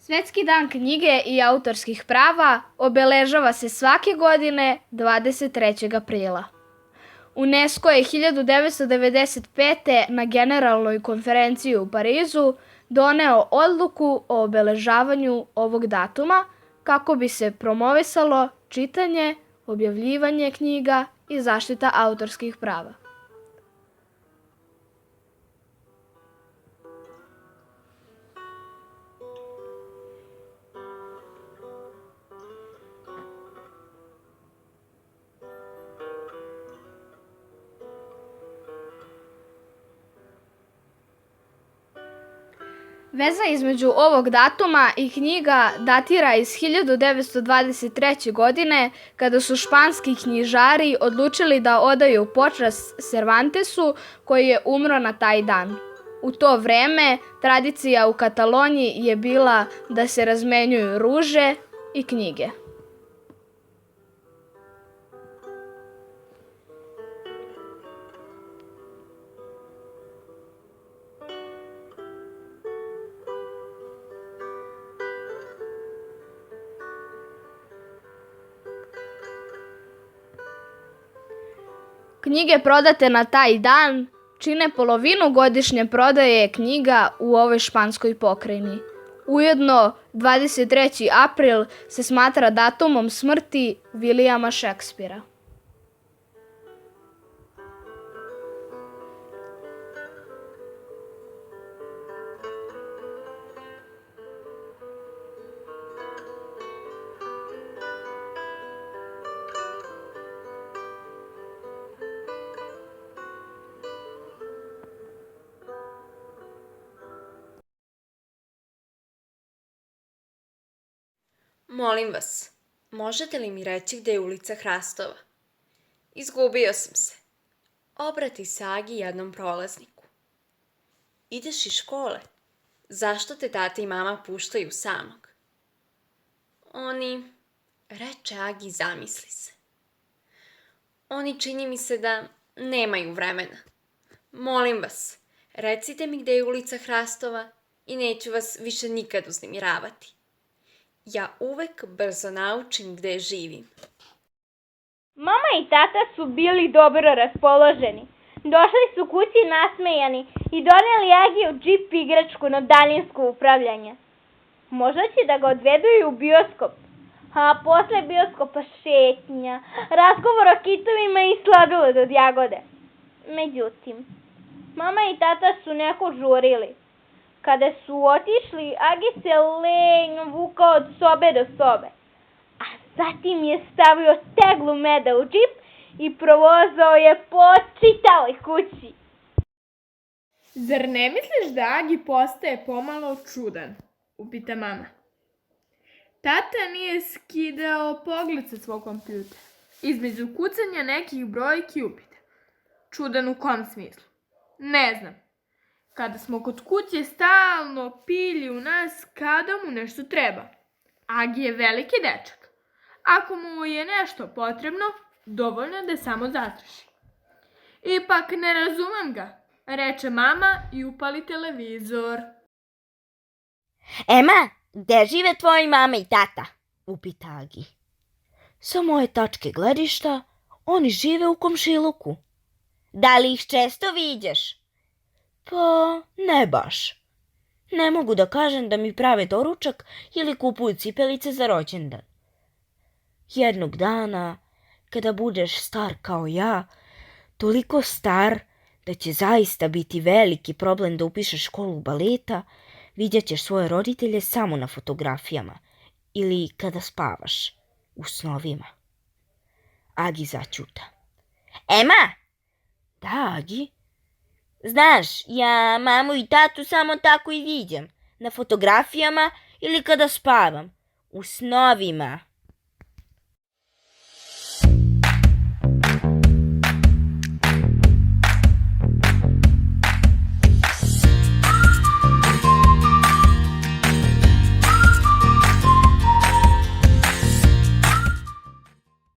Svetski dan knjige i autorskih prava obeležava se svake godine 23. aprila. UNESCO je 1995. na Generalnoj konferenciji u Parizu doneo odluku o obeležavanju ovog datuma kako bi se promovisalo čitanje, objavljivanje knjiga i zaštita autorskih prava. Veza između ovog datuma i knjiga datira iz 1923. godine, kada su španski knjižari odlučili da odaju počast Cervantesu, koji je umro na taj dan. U to vreme tradicija u Kataloniji je bila da se razmenjuju ruže i knjige. Knjige prodate na taj dan čine polovinu godišnje prodaje knjiga u ovoj španskoj pokrajini. Ujedno, 23. april se smatra datumom smrti Williama Shakespearea. Molim vas, možete li mi reći gde je ulica Hrastova? Izgubio sam se. Obrati se Agi, jednom prolazniku. Ideš iz škole? Zašto te tata i mama puštaju samog? Oni, reče Agi, zamisli se. Oni čini mi se da nemaju vremena. Molim vas, recite mi gde je ulica Hrastova i neću vas više nikad uznemiravati. Ja uvek brzo naučim gde živim. Mama i tata su bili dobro raspoloženi. Došli su kući nasmejani i doneli Agiju džip igračku na daljinsko upravljanje. Možda će da ga odvedu i u bioskop. A posle bioskopa šetnja, razgovor o kitovima i sladoled od jagode. Međutim, mama i tata su neko žurili. Kada su otišli, Agi se lenjo vukao od sobe do sobe, a zatim je stavio teglu meda u džip i provozao je po čitavoj kući. Zar ne misliš da Agi postaje pomalo čudan? Upita mama. Tata nije skidao pogled sa svog kompjutera. Između kucanja nekih brojki upita. Čudan u kom smislu? Ne znam. Kada smo kod kuće stalno pilji u nas kada mu nešto treba. Agi je veliki dečak. Ako mu je nešto potrebno, dovoljno je da samo zatraži. Ipak ne razumem ga, reče mama i upali televizor. Ema, gde žive tvoji mama i tata? Upita Agi. Sa moje tačke gledišta, oni žive u komšiluku. Da li ih često viđaš? Pa, ne baš. Ne mogu da kažem da mi prave doručak ili kupuju cipelice za rođendan. Jednog dana, kada budeš star kao ja, toliko star da će zaista biti veliki problem da upišeš školu baleta, vidjet ćeš svoje roditelje samo na fotografijama ili kada spavaš, u snovima. Agi začuta. Ema! Da, Agi? Znaš, ja mamu i tatu samo tako i viđam. Na fotografijama ili kada spavam. U snovima.